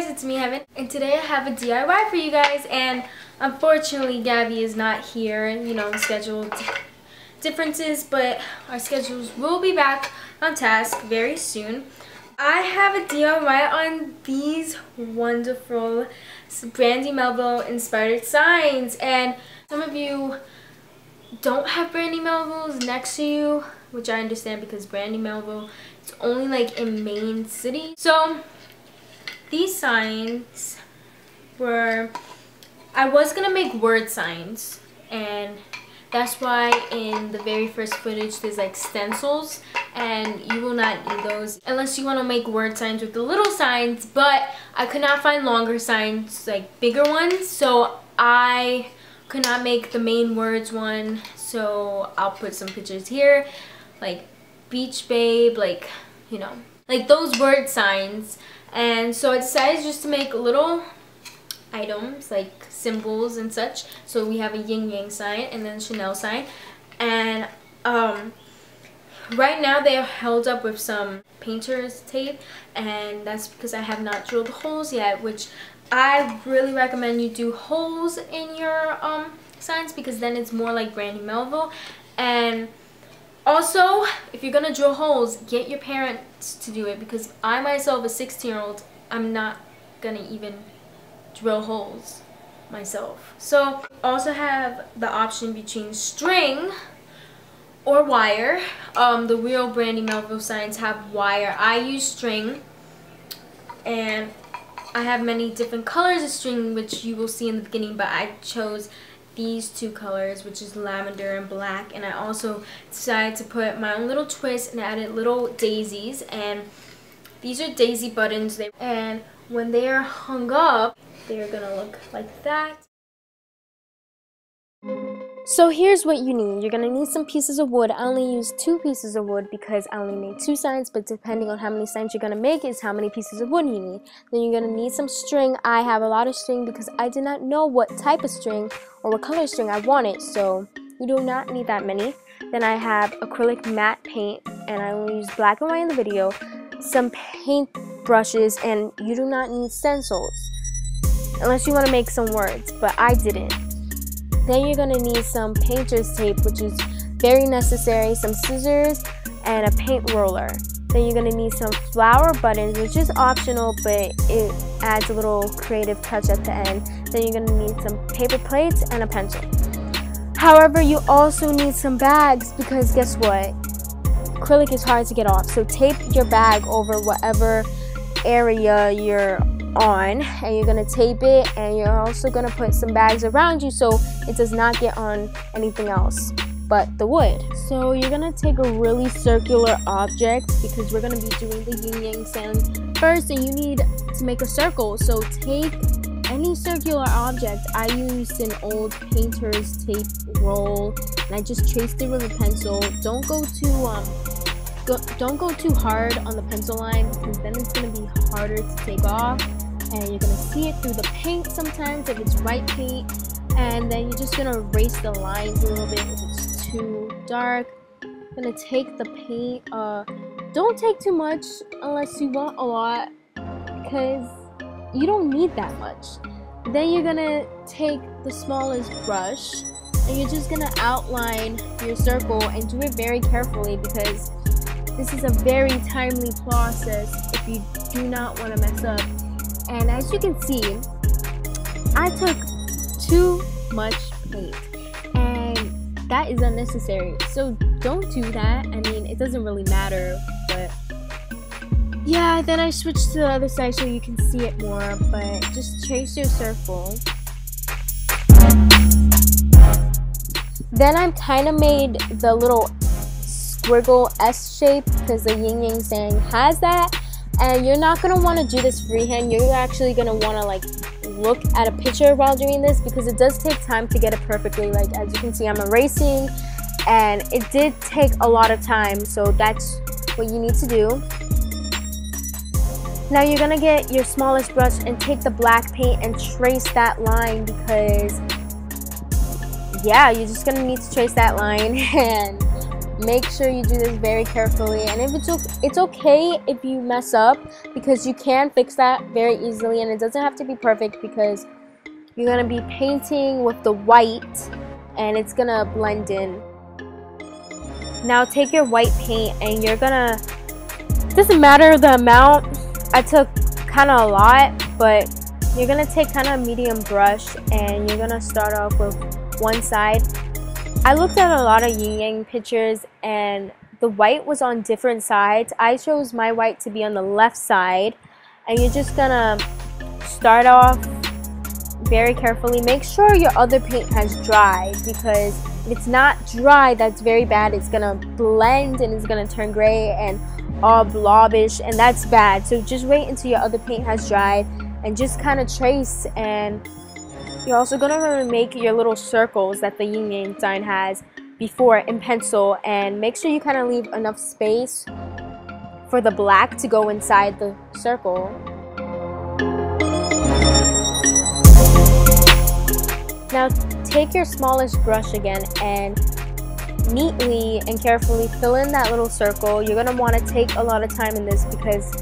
guys, it's me Heaven, and today I have a DIY for you guys. And unfortunately Gabby is not here, schedule differences, but our schedules will be back on task very soon. I have a DIY on these wonderful Brandy Melville inspired signs, and some of you don't have Brandy Melville's next to you, which I understand because Brandy Melville is only like in main city. So these signs were, I was gonna make word signs, and that's why in the very first footage there's like stencils, and you will not need those unless you want to make word signs with the little signs. But I could not find longer signs, like bigger ones, so I could not make the main words one. So I'll put some pictures here, like beach babe, like those word signs. And so I decided just to make little items like symbols and such. So we have a yin yang sign and then Chanel sign, and right now they are held up with some painter's tape, and that's because I have not drilled holes yet, which I really recommend you do holes in your signs, because then it's more like Brandy Melville. And also, if you're gonna drill holes, get your parents to do it, because I myself, a 16-year-old, I'm not gonna even drill holes myself. So also have the option between string or wire. The real Brandy Melville signs have wire. I use string, and I have many different colors of string, which you will see in the beginning, but I chose these two colors, which is lavender and black. And I also decided to put my own little twist and added little daisies, and these are daisy buttons, and when they are hung up, they're gonna look like that. So here's what you need. You're gonna need some pieces of wood. I only used 2 pieces of wood because I only made 2 signs, but depending on how many signs you're gonna make is how many pieces of wood you need. Then you're gonna need some string. I have a lot of string because I did not know what type of string or what color string I wanted, so you do not need that many. Then I have acrylic matte paint, and I only use black and white in the video, some paint brushes, and you do not need stencils unless you want to make some words, but I didn't. Then you're going to need some painter's tape, which is very necessary, some scissors, and a paint roller. Then you're going to need some flower buttons, which is optional, but it adds a little creative touch at the end. Then you're going to need some paper plates and a pencil. However, you also need some bags, because guess what? Acrylic is hard to get off, so tape your bag over whatever area you're on, and you're gonna tape it, and you're also gonna put some bags around you so it does not get on anything else but the wood. So you're gonna take a really circular object, because we're gonna be doing the yin yang sign first, and you need to make a circle. So take any circular object. I used an old painter's tape roll, and I just traced it with a pencil. Don't go too hard on the pencil line, because then it's going to be harder to take off, and you're going to see it through the paint sometimes if it's white paint. And then you're just going to erase the lines a little bit if it's too dark. I'm going to take the paint. Don't take too much unless you want a lot, because you don't need that much. Then you're going to take the smallest brush, and you're just going to outline your circle, and do it very carefully, because this is a very timely process if you do not want to mess up. And as you can see, I took too much paint, and that is unnecessary. So don't do that. I mean, it doesn't really matter, but yeah. Then I switched to the other side so you can see it more, but just trace your circle. Then I kind of made the little squiggle S shape, because the yin yang saying has that, and you're not going to want to do this freehand. You're actually going to want to like look at a picture while doing this, because it does take time to get it perfectly. Like as you can see, I'm erasing, and it did take a lot of time, so that's what you need to do. Now you're going to get your smallest brush and take the black paint and trace that line, because yeah, you're just going to need to trace that line. And Make sure you do this very carefully, and if it's okay if you mess up, because you can fix that very easily, and it doesn't have to be perfect because you're gonna be painting with the white and it's gonna blend in. Now take your white paint and you're gonna, doesn't matter the amount, I took kind of a lot, but you're gonna take kind of a medium brush and you're gonna start off with one side. I looked at a lot of yin yang pictures and the white was on different sides. I chose my white to be on the left side, and you're just gonna start off very carefully. Make sure your other paint has dried, because if it's not dry, that's very bad. It's gonna blend and it's gonna turn gray and all blobbish, and that's bad. So just wait until your other paint has dried and just kind of trace. And you're also going to make your little circles that the yin yang sign has before in pencil, and make sure you kind of leave enough space for the black to go inside the circle. Now take your smallest brush again and neatly and carefully fill in that little circle. You're going to want to take a lot of time in this because,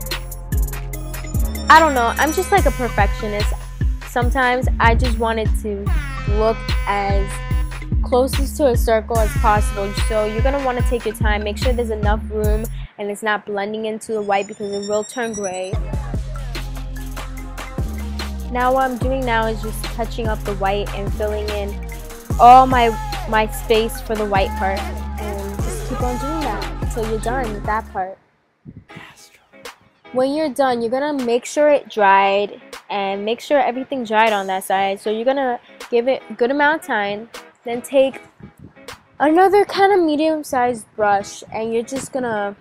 I don't know, I'm just like a perfectionist. Sometimes I just want it to look as closest to a circle as possible. So you're going to want to take your time, make sure there's enough room and it's not blending into the white because it will turn gray. Now what I'm doing now is just touching up the white and filling in all my space for the white part, and just keep on doing that until you're done with that part. When you're done, you're going to make sure it dried and make sure everything dried on that side. So you're going to give it a good amount of time. Then take another kind of medium-sized brush and you're just going to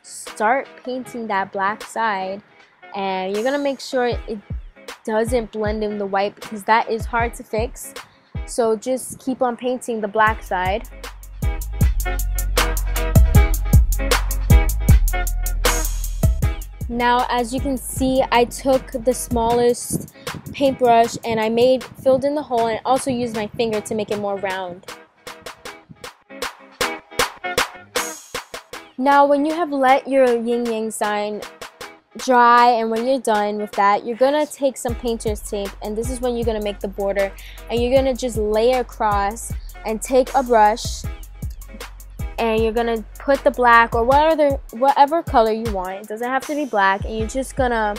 start painting that black side. And you're going to make sure it doesn't blend in the white because that is hard to fix. So just keep on painting the black side. Now as you can see, I took the smallest paintbrush and I filled in the hole, and also used my finger to make it more round. Now when you have let your yin yang sign dry and when you're done with that, you're gonna take some painter's tape, and this is when you're gonna make the border, and you're gonna just lay it across and take a brush and you're gonna put the black or whatever color you want. It doesn't have to be black, and you're just gonna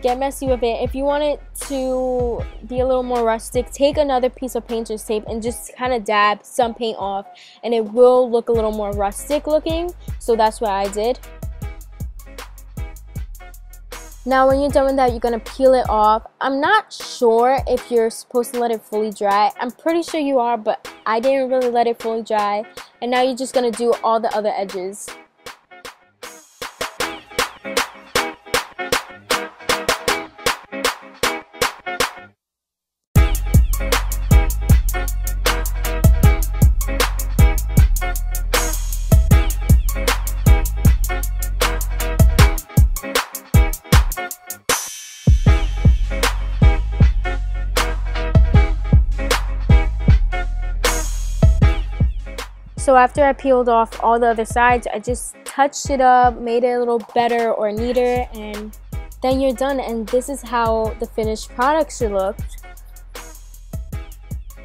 get messy with it. If you want it to be a little more rustic, take another piece of painter's tape and just kind of dab some paint off, and it will look a little more rustic looking. So that's what I did. Now when you're done with that, you're going to peel it off. I'm not sure if you're supposed to let it fully dry. I'm pretty sure you are, but I didn't really let it fully dry. And now you're just going to do all the other edges. So after I peeled off all the other sides, I just touched it up, made it a little better or neater, and then you're done. And this is how the finished product should look.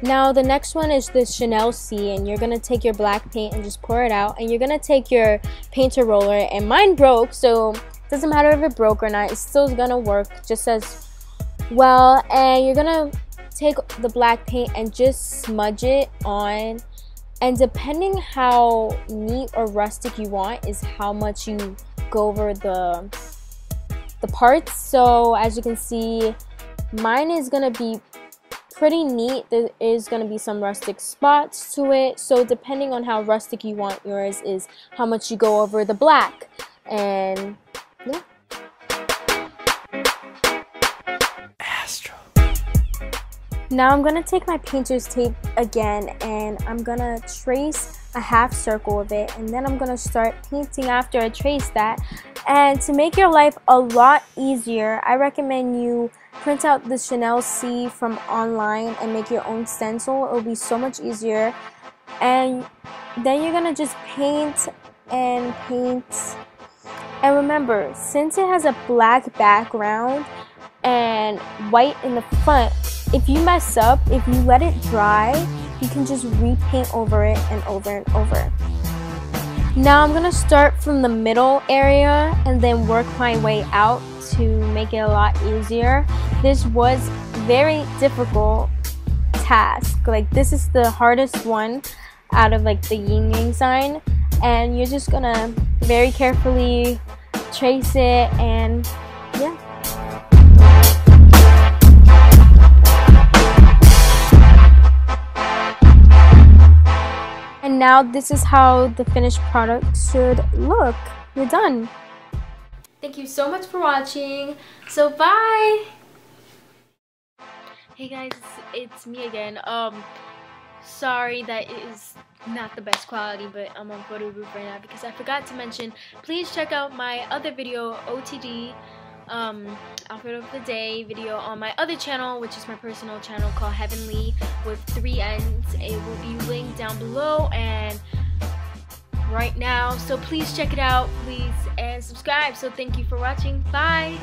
Now the next one is the Chanel C, and you're going to take your black paint and just pour it out, and you're going to take your painter roller, and mine broke, so it doesn't matter if it broke or not, it's still going to work just as well. And you're going to take the black paint and just smudge it on. And depending how neat or rustic you want is how much you go over the parts. So as you can see, mine is going to be pretty neat. There is going to be some rustic spots to it. So depending on how rustic you want yours is how much you go over the black. And yeah. Now I'm going to take my painter's tape again, and I'm going to trace a half circle of it, and then I'm going to start painting after I trace that. And to make your life a lot easier, I recommend you print out the Chanel C from online and make your own stencil. It will be so much easier. And then you're gonna just paint and paint. And remember, since it has a black background and white in the front, if you mess up, if you let it dry, you can just repaint over it and over and over. Now I'm gonna start from the middle area and then work my way out to make it a lot easier. This was very difficult task. Like, this is the hardest one out of like the yin yang sign, and you're just gonna very carefully trace it, and yeah. And now this is how the finished product should look. You're done. Thank you so much for watching. So bye. Hey guys, it's me again. Sorry that it is not the best quality, but I'm on photo booth right now because I forgot to mention, please check out my other video, OOTD, outfit of the day video, on my other channel, which is my personal channel called Heavenly with 3 N's. It will be linked down below and right now, so please check it out, please, and subscribe. So thank you for watching. Bye.